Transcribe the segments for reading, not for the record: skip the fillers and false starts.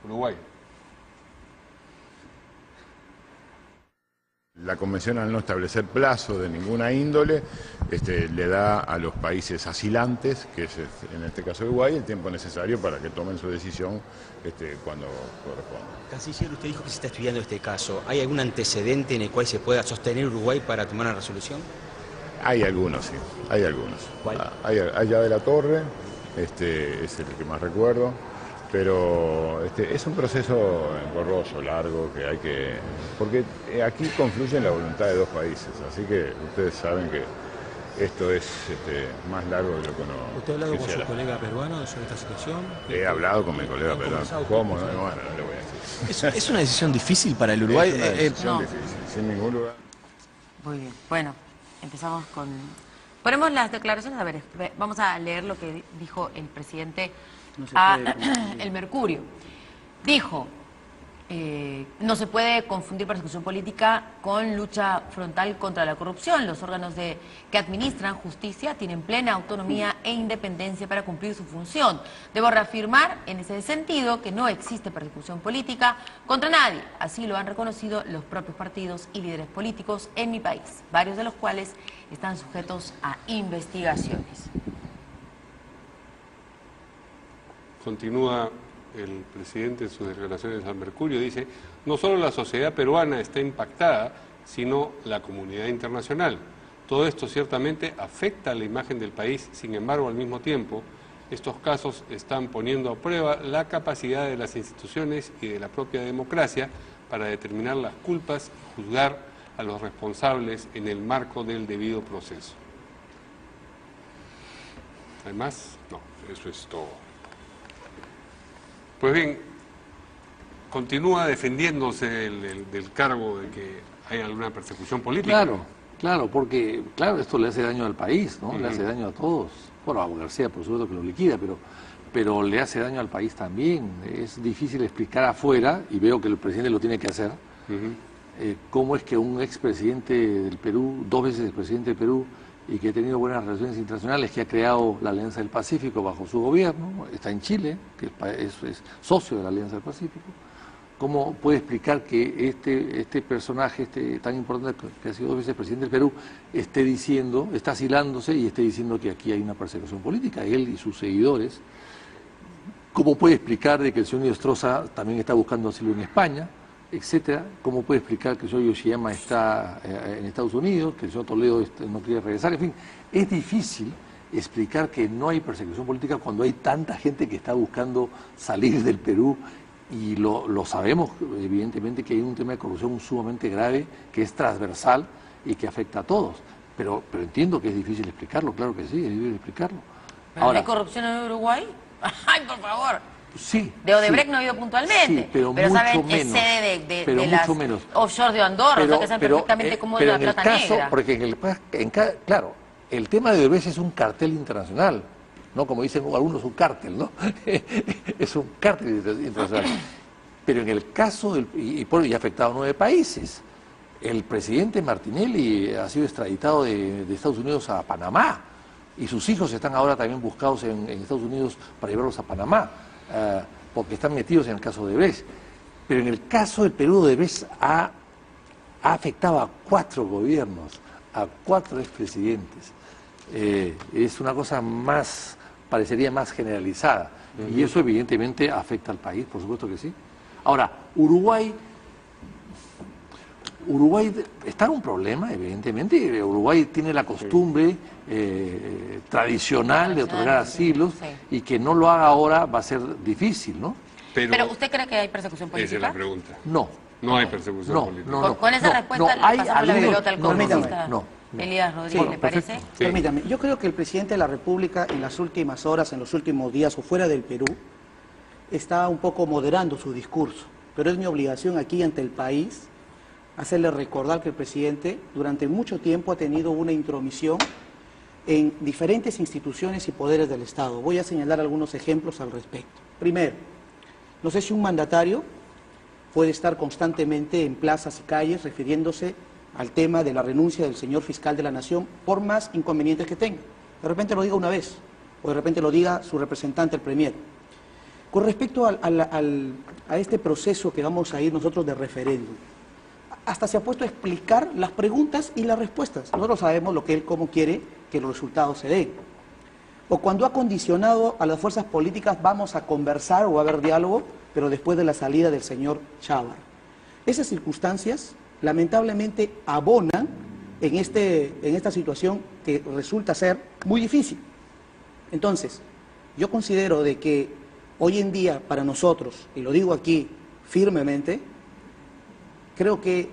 Uruguay. La Convención, al no establecer plazo de ninguna índole, le da a los países asilantes, que es en este caso Uruguay, el tiempo necesario para que tomen su decisión cuando corresponda. Canciller, usted dijo que se está estudiando este caso. ¿Hay algún antecedente en el cual se pueda sostener Uruguay para tomar una resolución? Hay algunos, sí, hay algunos. ¿Cuál? Hay ya de la Torre, es el que más recuerdo. Pero es un proceso engorroso, largo, que hay que... Porque aquí confluye la voluntad de dos países, así que ustedes saben que esto es más largo de lo que uno ¿Usted ha hablado quisiera. con su colega peruano sobre esta situación? He hablado con mi colega peruano. ¿Cómo? No, bueno, no le voy a decir. ¿Es una decisión difícil para el Uruguay? Es una decisión no. difícil, sin ningún lugar. Muy bien, bueno, empezamos con... Ponemos las declaraciones, a ver, vamos a leer lo que dijo el presidente a El Mercurio. Dijo, no se puede confundir persecución política con lucha frontal contra la corrupción. Los órganos que administran justicia tienen plena autonomía e independencia para cumplir su función. Debo reafirmar en ese sentido que no existe persecución política contra nadie. Así lo han reconocido los propios partidos y líderes políticos en mi país, varios de los cuales están sujetos a investigaciones. Continúa el presidente en sus declaraciones al Mercurio, dice, no solo la sociedad peruana está impactada, sino la comunidad internacional. Todo esto ciertamente afecta a la imagen del país, sin embargo, al mismo tiempo, estos casos están poniendo a prueba la capacidad de las instituciones y de la propia democracia para determinar las culpas y juzgar a los responsables en el marco del debido proceso. Además, no, eso es todo. Pues bien, continúa defendiéndose del cargo de que hay alguna persecución política. Claro, porque esto le hace daño al país, ¿no? Le hace daño a todos. Bueno, a García por supuesto que lo liquida, pero le hace daño al país también. Es difícil explicar afuera, y veo que el presidente lo tiene que hacer, cómo es que un expresidente del Perú, 2 veces expresidente del Perú, y que ha tenido buenas relaciones internacionales, que ha creado la Alianza del Pacífico bajo su gobierno, está en Chile, que es socio de la Alianza del Pacífico. ¿Cómo puede explicar que este personaje tan importante que ha sido 2 veces presidente del Perú esté diciendo, está asilándose y esté diciendo que aquí hay una persecución política, él y sus seguidores? ¿Cómo puede explicar de que el señor Nostroza también está buscando asilo en España, etcétera? ¿Cómo puede explicar que el señor Yoshiyama está en Estados Unidos, que el señor Toledo no quiere regresar? En fin, es difícil explicar que no hay persecución política cuando hay tanta gente que está buscando salir del Perú, y lo sabemos evidentemente que hay un tema de corrupción sumamente grave, que es transversal y que afecta a todos, pero entiendo que es difícil explicarlo, claro que sí, es difícil explicarlo. Ahora, ¿hay corrupción en Uruguay? ¡Ay, por favor! Sí. De Odebrecht sí, no ha habido puntualmente, sí, pero saben, mucho menos, es sede de pero las mucho menos. offshore de Andorra, o sea que saben perfectamente cómo es la plata negra. Porque claro, el tema de Odebrecht es un cartel internacional, ¿no? Como dicen algunos, un cártel, ¿no? Es un cártel internacional. Pero en el caso y ha afectado a 9 países. El presidente Martinelli ha sido extraditado de Estados Unidos a Panamá, y sus hijos están ahora también buscados en Estados Unidos para llevarlos a Panamá, porque están metidos en el caso de Odebrecht. Pero en el caso del Perú, Odebrecht ha afectado a 4 gobiernos, a 4 expresidentes. Es una cosa parecería más generalizada, y eso evidentemente afecta al país, por supuesto que sí. Ahora, Uruguay está en un problema, evidentemente. Uruguay tiene la costumbre tradicional de otorgar asilos, y que no lo haga ahora va a ser difícil, ¿no? Pero ¿usted cree que hay persecución política? Esa es la pregunta. No. No hay persecución política. Con esa respuesta le pasamos la pelota al congresista no. Elías Rodríguez, ¿le parece? Sí. Permítame, yo creo que el presidente de la República en las últimas horas, en los últimos días o fuera del Perú, está un poco moderando su discurso, pero es mi obligación aquí ante el país hacerle recordar que el presidente durante mucho tiempo ha tenido una intromisión en diferentes instituciones y poderes del Estado. Voy a señalar algunos ejemplos al respecto. Primero, no sé si un mandatario puede estar constantemente en plazas y calles refiriéndose al tema de la renuncia del señor fiscal de la Nación, por más inconvenientes que tenga. De repente lo diga una vez, o de repente lo diga su representante, el premier. Con respecto a este proceso que vamos a ir nosotros de referéndum, hasta se ha puesto a explicar las preguntas y las respuestas. Nosotros sabemos lo que él, cómo quiere que los resultados se den. O cuando ha condicionado a las fuerzas políticas, vamos a conversar o a haber diálogo, pero después de la salida del señor Chávez. Esas circunstancias, lamentablemente, abonan en esta situación que resulta ser muy difícil. Entonces, yo considero de que hoy en día, para nosotros, y lo digo aquí firmemente, creo que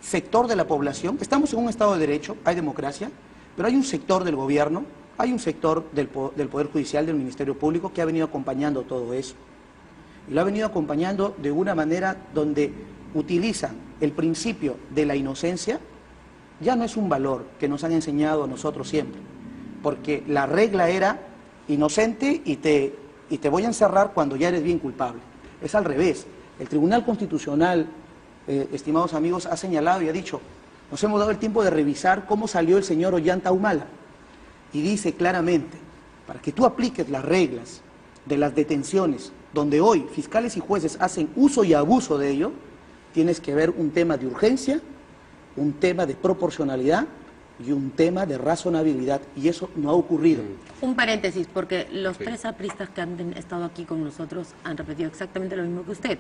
sector de la población, estamos en un Estado de Derecho, hay democracia, pero hay un sector del gobierno, hay un sector del Poder Judicial, del Ministerio Público, que ha venido acompañando todo eso. Y lo ha venido acompañando de una manera donde utilizan el principio de la inocencia. Ya no es un valor que nos han enseñado a nosotros siempre, porque la regla era inocente y te voy a encerrar cuando ya eres bien culpable. Es al revés. El Tribunal Constitucional, estimados amigos, ha señalado y ha dicho, nos hemos dado el tiempo de revisar cómo salió el señor Ollanta Humala, y dice claramente, para que tú apliques las reglas de las detenciones, donde hoy fiscales y jueces hacen uso y abuso de ello, tienes que ver un tema de urgencia, un tema de proporcionalidad y un tema de razonabilidad, y eso no ha ocurrido. Un paréntesis, porque los tres apristas que han estado aquí con nosotros han repetido exactamente lo mismo que usted,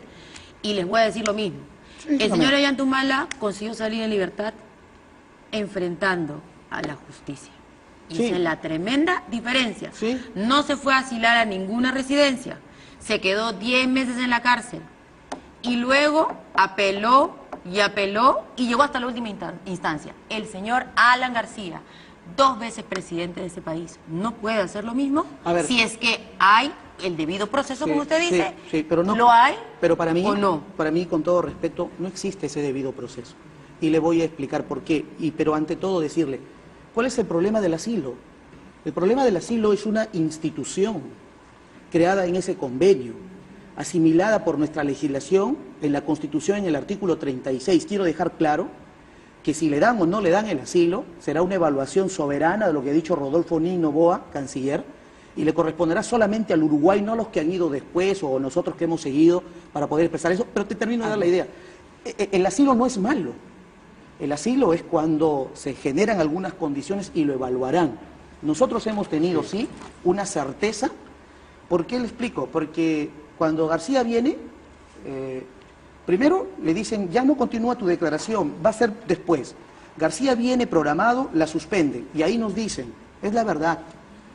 y les voy a decir lo mismo. El señor Ollanta Humala consiguió salir en libertad enfrentando a la justicia. Y esa es la tremenda diferencia. No se fue a asilar a ninguna residencia, se quedó 10 meses en la cárcel, y luego apeló y llegó hasta la última instancia. El señor Alan García, 2 veces presidente de ese país, ¿no puede hacer lo mismo? Si es que hay el debido proceso, como usted dice, pero no, ¿lo hay? Pero para mí, ¿o no? Para mí, con todo respeto, no existe ese debido proceso. Y le voy a explicar por qué. Pero ante todo decirle, ¿cuál es el problema del asilo? El problema del asilo es una institución creada en ese convenio, asimilada por nuestra legislación en la Constitución en el artículo 36. Quiero dejar claro que si le dan o no le dan el asilo, será una evaluación soberana de lo que ha dicho Rodolfo Nin Noboa, canciller, y le corresponderá solamente al Uruguay, no a los que han ido después o nosotros que hemos seguido para poder expresar eso. Pero te termino de dar la idea. El asilo no es malo. El asilo es cuando se generan algunas condiciones y lo evaluarán. Nosotros hemos tenido, sí, una certeza. ¿Por qué le explico? Porque cuando García viene, primero le dicen, ya no continúa tu declaración, va a ser después. García viene programado, la suspenden, y ahí nos dicen, es la verdad.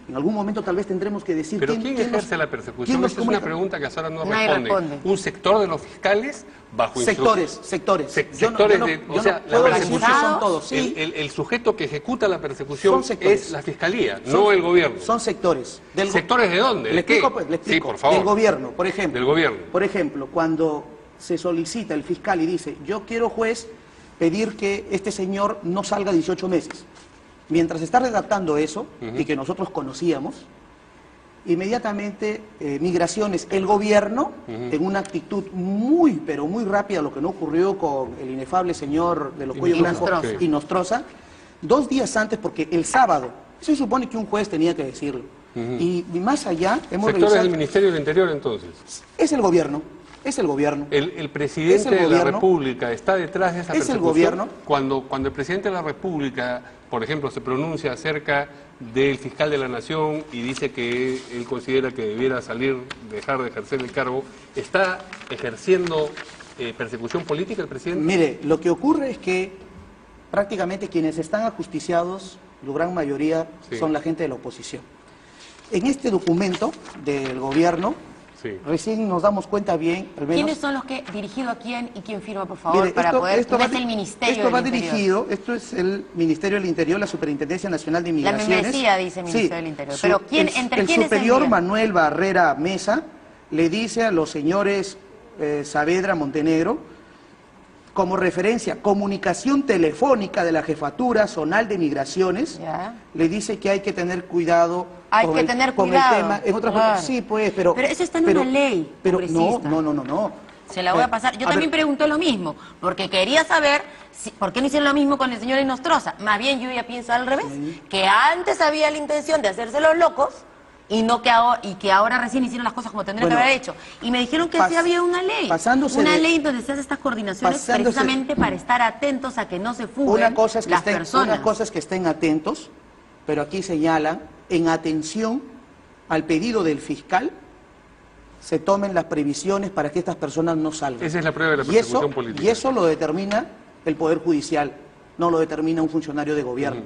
En algún momento tal vez tendremos que decir... ¿Pero quién ejerce la persecución? Esa es una pregunta que hasta ahora no responde. ¿Un sector de los fiscales bajo sectores? O sea, la persecución son todos, sí. El sujeto que ejecuta la persecución es la fiscalía, no el gobierno. Son sectores. ¿Sectores de dónde? Le explico. Sí, por favor. Del gobierno, por ejemplo. Del gobierno. Por ejemplo, cuando se solicita el fiscal y dice, yo quiero, juez, pedir que este señor no salga 18 meses. Mientras está redactando eso, y que nosotros conocíamos, inmediatamente Migraciones, el gobierno, en una actitud muy, pero muy rápida, lo que no ocurrió con el inefable señor de los cuellos blancos y Nostroza, 2 días antes, porque el sábado, se supone que un juez tenía que decirlo, y más allá hemos ¿sectores revisado... del Ministerio del Interior entonces? Es el gobierno. Es el gobierno. El presidente de la República está detrás de esa persecución. Es el gobierno. Cuando el presidente de la República, por ejemplo, se pronuncia acerca del fiscal de la Nación y dice que él considera que debiera dejar de ejercer el cargo, ¿está ejerciendo persecución política el presidente? Mire, lo que ocurre es que prácticamente quienes están ajusticiados, la gran mayoría, son la gente de la oposición. En este documento del gobierno, recién nos damos cuenta bien, al menos... ¿Quiénes son los que dirigido a quién y quién firma, por favor, para poder... Esto es el Ministerio Esto va del Interior. dirigido, esto es el Ministerio del Interior, la Superintendencia Nacional de Migraciones. La membresía dice Ministerio del Interior. Pero ¿quién, entre quiénes el superior envían? Manuel Barrera Mesa le dice a los señores Saavedra, Montenegro, como referencia, comunicación telefónica de la Jefatura Zonal de Migraciones, le dice que hay que tener cuidado con el tema. En otras palabras, sí, pues, pero eso está en una ley. Pero no. Se la voy a pasar. Yo también pregunté lo mismo, porque quería saber por qué no hicieron lo mismo con el señor Inostroza. Más bien yo ya pienso al revés, que antes había la intención de hacerse los locos y no que ahora recién hicieron las cosas como tendrían que haber hecho. Y me dijeron que sí había una ley. Una ley donde se hace estas coordinaciones precisamente para estar atentos a que no se fuguen las personas. Una cosa es que estén atentos, pero aquí señalan, en atención al pedido del fiscal, se tomen las previsiones para que estas personas no salgan. Esa es la prueba de la persecución política. Y eso lo determina el Poder Judicial, no lo determina un funcionario de gobierno.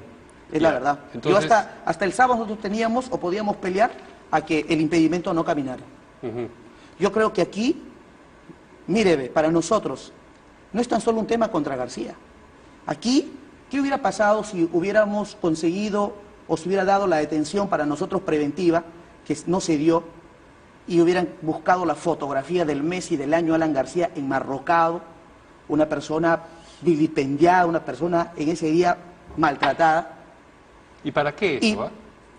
Es la verdad. Entonces, yo hasta el sábado nosotros teníamos o podíamos pelear a que el impedimento no caminara. Yo creo que aquí, mire, para nosotros, no es tan solo un tema contra García. Aquí, ¿qué hubiera pasado si hubiéramos conseguido o se hubiera dado la detención para nosotros preventiva, que no se dio, y hubieran buscado la fotografía del mes y del año Alan García enmarrocado, una persona vilipendiada, una persona en ese día maltratada? ¿Y para qué eso?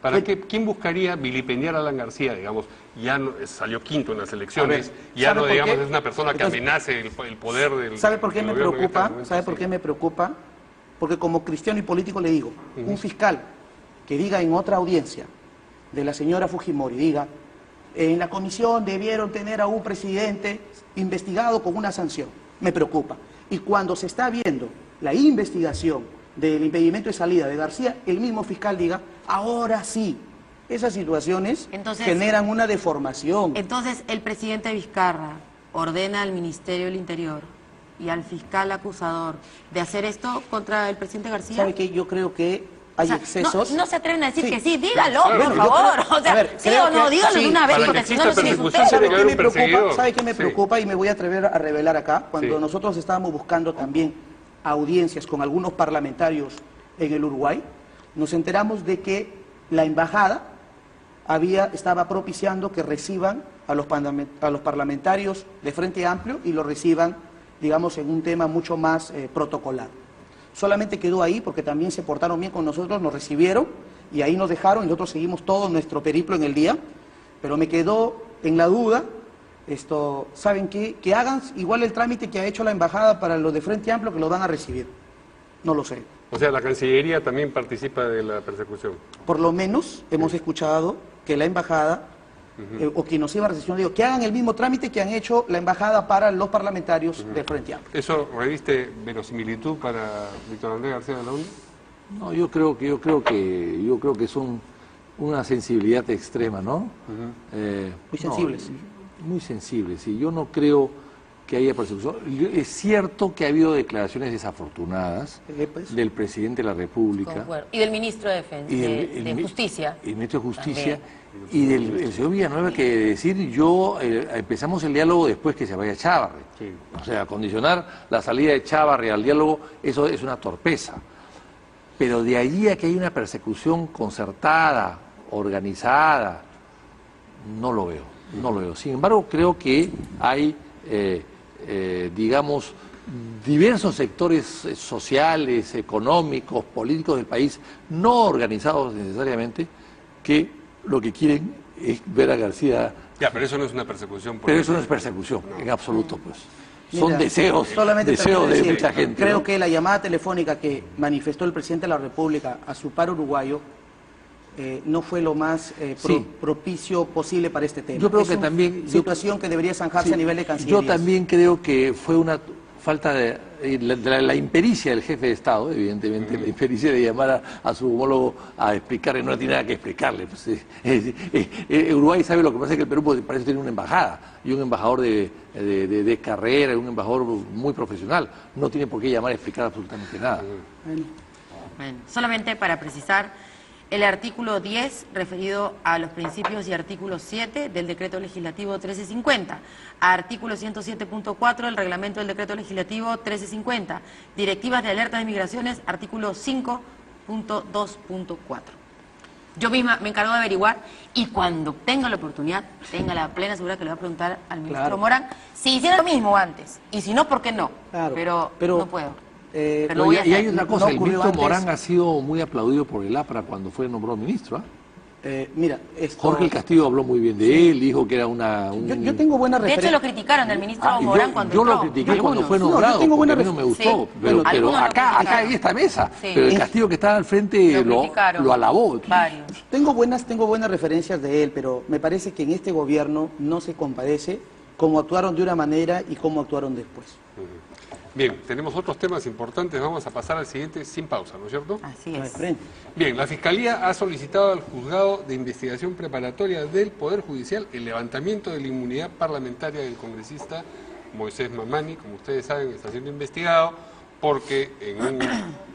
¿Para qué? ¿Quién buscaría vilipendiar a Alan García, digamos? Ya no, salió quinto en las elecciones, ya no, digamos, es una persona que amenace el poder del ¿Sabe por qué me preocupa? ¿Sabe por qué me preocupa? Porque como cristiano y político le digo, un fiscal que diga en otra audiencia de la señora Fujimori, diga, en la comisión debieron tener a un presidente investigado con una sanción, me preocupa. Y cuando se está viendo la investigación del impedimento de salida de García, el mismo fiscal diga, ahora sí, esas situaciones generan una deformación. Entonces, el presidente Vizcarra ordena al Ministerio del Interior y al fiscal acusador de hacer esto contra el presidente García. ¿Sabe qué? Yo creo que hay excesos. No se atreven a decir que sí, dígalo, por favor. O sea, sí o no, dígalo de una vez, porque si no, no se usted. ¿Sabe qué me preocupa? Y me voy a atrever a revelar acá. Cuando nosotros estábamos buscando también audiencias con algunos parlamentarios en el Uruguay, nos enteramos de que la embajada estaba propiciando que reciban a los parlamentarios de Frente Amplio y lo reciban, digamos, en un tema mucho más protocolar. Solamente quedó ahí porque también se portaron bien con nosotros, nos recibieron y ahí nos dejaron y nosotros seguimos todo nuestro periplo en el día, pero me quedó en la duda, ¿saben qué? Que hagan igual el trámite que ha hecho la embajada para los de Frente Amplio, que lo van a recibir. No lo sé. O sea, la Cancillería también participa de la persecución. Por lo menos hemos escuchado que la embajada, o quien nos iba a recibir, digo, que hagan el mismo trámite que han hecho la embajada para los parlamentarios del Frente Amplio. ¿Eso reviste verosimilitud para Víctor Andrés García de la UNE? No, yo creo que son una sensibilidad extrema, ¿no? Muy sensibles. Muy sensibles, y yo no creo que haya persecución. Es cierto que ha habido declaraciones desafortunadas del presidente de la República. Y del ministro de Defensa, de Justicia. El ministro de Justicia y del señor Villanueva, que decir, empezamos el diálogo después que se vaya Chávarri. Sí. O sea, condicionar la salida de Chávarri al diálogo, eso es una torpeza. Pero de allí a que hay una persecución concertada, organizada, no lo veo. No lo veo. Sin embargo, creo que hay, digamos, diversos sectores sociales, económicos, políticos del país, no organizados necesariamente, que lo que quieren es ver a García. Ya, pero eso no es una persecución política. Pero eso no es persecución, en absoluto, pues. Son deseos de mucha gente. Creo que la llamada telefónica que manifestó el presidente de la República a su par uruguayo no fue lo más propicio posible para este tema. Yo creo que también... situación que debería zanjarse a nivel de Cancillería. Yo también creo que fue una falta de la impericia del jefe de Estado, evidentemente, la impericia de llamar a su homólogo a explicarle, no tiene nada que explicarle. Pues, Uruguay sabe lo que pasa, es que el Perú para eso tiene una embajada, y un embajador de carrera, un embajador muy profesional. No tiene por qué llamar a explicar absolutamente nada. Bueno, solamente para precisar, el artículo 10, referido a los principios, y artículo 7 del Decreto Legislativo 1350, artículo 107.4 del Reglamento del Decreto Legislativo 1350, directivas de alerta de migraciones, artículo 5.2.4. Yo misma me encargo de averiguar, y cuando tenga la oportunidad, tenga la plena seguridad que le voy a preguntar al ministro Morán si hiciera lo mismo antes, y si no, ¿por qué no? Pero no puedo. Y hay otra cosa, el ministro Morán ha sido muy aplaudido por el APRA cuando fue nombrado ministro. Mira, esto... Jorge el Castillo habló muy bien de él, dijo que era Yo tengo buena De referencia. hecho, lo criticaron al ministro Morán cuando yo lo entró. critiqué cuando Algunos. fue nombrado, yo tengo buena porque a mí no me gustó, Sí. pero Algunos lo acá criticaron. en esta mesa, Sí. pero el Castillo que estaba al frente Lo criticaron. lo alabó. Varios. Tengo buenas referencias de él, pero me parece que en este gobierno no se compadece cómo actuaron de una manera y cómo actuaron después. Bien, tenemos otros temas importantes, vamos a pasar al siguiente sin pausa, ¿no es cierto? Así De es. frente. Bien, la Fiscalía ha solicitado al Juzgado de Investigación Preparatoria del Poder Judicial el levantamiento de la inmunidad parlamentaria del congresista Moisés Mamani, como ustedes saben, está siendo investigado porque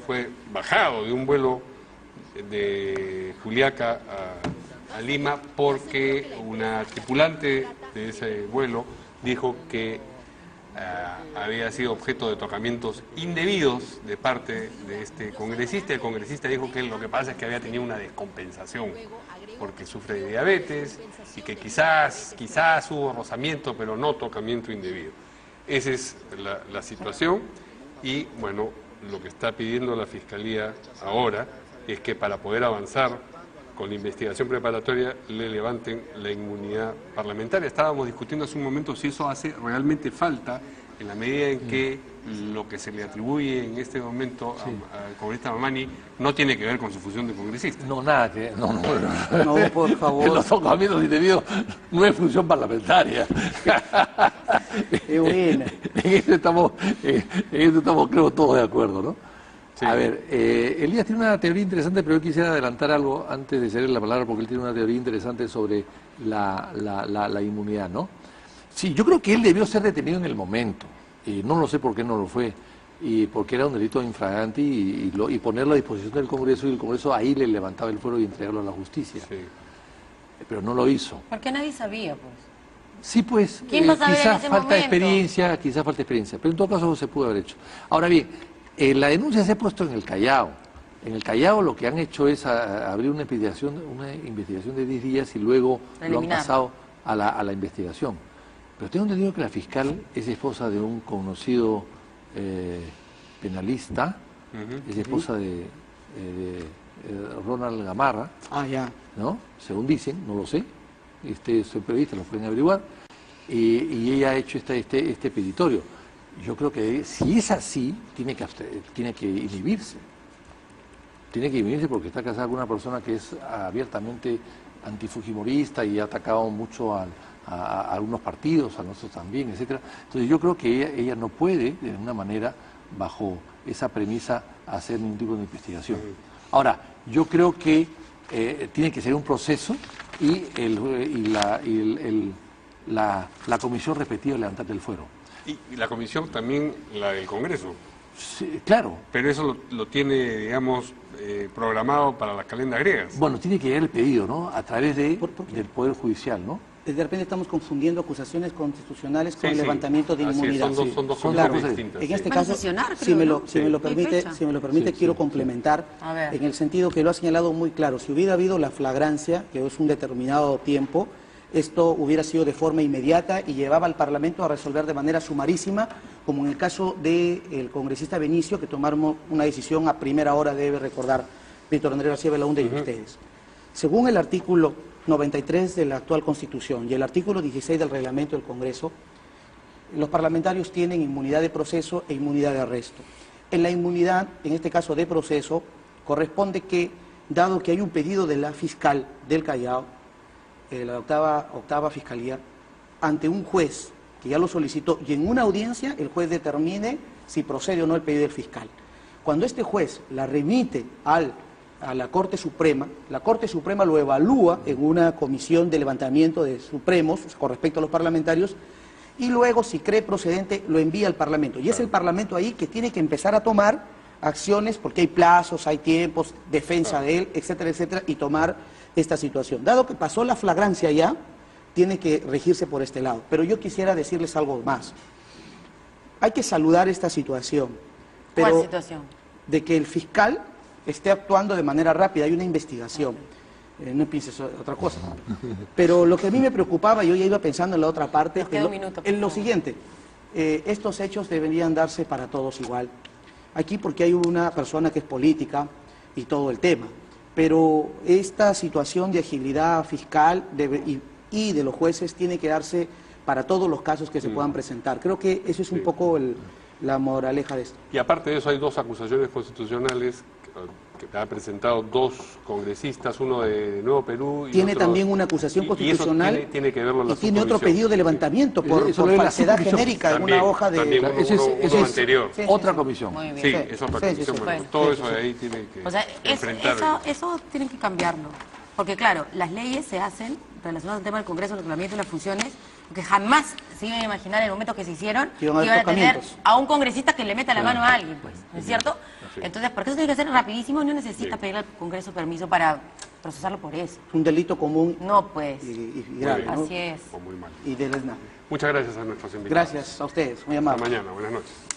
fue bajado de un vuelo de Juliaca a Lima porque una tripulante de ese vuelo dijo que había sido objeto de tocamientos indebidos de parte de este congresista. El congresista dijo que lo que pasa es que había tenido una descompensación porque sufre de diabetes y que quizás hubo rozamiento, pero no tocamiento indebido. Esa es la situación y, bueno, lo que está pidiendo la Fiscalía ahora es que para poder avanzar con la investigación preparatoria le levanten la inmunidad parlamentaria. Estábamos discutiendo hace un momento si eso hace realmente falta en la medida en que lo que se le atribuye en este momento al congresista Mamani no tiene que ver con su función de congresista. No, nada que... No, No, por favor. Que los tocamientos indebidos no es función parlamentaria. Qué buena. En eso estamos, creo, todos de acuerdo, ¿no? Sí. A ver, Elías tiene una teoría interesante, pero yo quisiera adelantar algo antes de ceder la palabra, porque él tiene una teoría interesante sobre la inmunidad, ¿no? Sí, yo creo que él debió ser detenido en el momento, y no lo sé por qué no lo fue, y porque era un delito infragante y ponerlo a disposición del Congreso, y el Congreso ahí le levantaba el fuero y entregarlo a la justicia. Sí. Pero no lo hizo. Porque nadie sabía, pues. Sí, pues, ¿Quién va a saber en quizás ese falta momento? experiencia, pero en todo caso se pudo haber hecho. Ahora bien, la denuncia se ha puesto en el Callao. En el Callao lo que han hecho es abrir una investigación de 10 días y luego lo han Eliminar. pasado a la investigación. Pero tengo entendido que la fiscal es esposa de un conocido penalista, es esposa de Ronald Gamarra, Ah, ya. ¿no? Según dicen, no lo sé, soy periodista, lo pueden averiguar, y ella ha hecho este petitorio. Yo creo que si es así, tiene que inhibirse. Tiene que inhibirse porque está casada con una persona que es abiertamente antifujimorista y ha atacado mucho a algunos partidos, a nosotros también, etcétera. Entonces yo creo que ella no puede, de ninguna manera, bajo esa premisa, hacer ningún tipo de investigación. Ahora, yo creo que tiene que ser un proceso y la comisión respectiva levantar el fuero. Y la comisión también, la del Congreso. Sí, claro. Pero eso lo tiene, digamos, programado para las calendas griegas. Bueno, tiene que llegar el pedido, ¿no? A través ¿Por qué? del Poder Judicial, ¿no? De repente estamos confundiendo acusaciones constitucionales con Sí, el sí. levantamiento de Así es, inmunidad. son dos Son cosas cosas distintas. En sí. este Van a caso, sesionar, si creo, me ¿no? lo Sí. permite, ¿Hay si me lo permite, Sí, quiero sí. complementar A ver. en el sentido que lo ha señalado muy claro. Si hubiera habido la flagrancia, que es un determinado tiempo, esto hubiera sido de forma inmediata y llevaba al Parlamento a resolver de manera sumarísima, como en el caso del congresista Benicio, que tomaron una decisión a primera hora, debe recordar Víctor Andrés García Belaúnde y ustedes. Según el artículo 93 de la actual Constitución y el artículo 16 del reglamento del Congreso, los parlamentarios tienen inmunidad de proceso e inmunidad de arresto. En la inmunidad, en este caso de proceso, corresponde que, dado que hay un pedido de la fiscal del Callao, la octava fiscalía, ante un juez que ya lo solicitó y en una audiencia el juez determine si procede o no el pedido del fiscal. Cuando este juez la remite a la Corte Suprema lo evalúa en una comisión de levantamiento de supremos con respecto a los parlamentarios y luego, si cree procedente, lo envía al Parlamento. Y es el Parlamento ahí que tiene que empezar a tomar acciones, porque hay plazos, hay tiempos, defensa de él, etcétera, etcétera, y tomar esta situación. Dado que pasó la flagrancia ya, tiene que regirse por este lado. Pero yo quisiera decirles algo más. Hay que saludar esta situación. Pero ¿Cuál situación? de que el fiscal esté actuando de manera rápida, hay una investigación. No pienses otra cosa. Pero lo que a mí me preocupaba, yo ya iba pensando en la otra parte, Nos queda un minuto, por en lo favor. siguiente. Estos hechos deberían darse para todos igual. Aquí porque hay una persona que es política y todo el tema. pero esta situación de agilidad fiscal y de los jueces tiene que darse para todos los casos que se puedan presentar. Creo que eso es un poco la moraleja de esto. Y aparte de eso hay dos acusaciones constitucionales que ha presentado dos congresistas, uno de Nuevo Perú y tiene otro, también una acusación constitucional y eso tiene que verlo la y tiene otro subcomisión. pedido de levantamiento por Eso lo es la falsedad subcomisión. genérica en También, una hoja de... también uno anterior. Sí, Otra sí. comisión. Muy bien. Sí, Sí, es otra sí, sí, comisión. sí. Bueno, Bueno, todo sí, eso sí. de ahí tiene que O sea, enfrentarlo. eso tienen que cambiarlo. Porque claro, las leyes se hacen relacionadas al tema del Congreso, el reglamento y las funciones, porque jamás se iban a imaginar en el momento que se hicieron Que iban a haber iban a tener tocamientos. a un congresista que le meta la mano a alguien, pues, ¿no es cierto? Entonces, porque eso tiene que ser rapidísimo y no necesita pedirle al Congreso permiso para procesarlo por eso. Es un delito común No, pues, y grave, ¿no? así es. O muy mal. Y deleznable. Muchas gracias a nuestros invitados. Gracias a ustedes, muy Hasta amables. mañana. Buenas noches.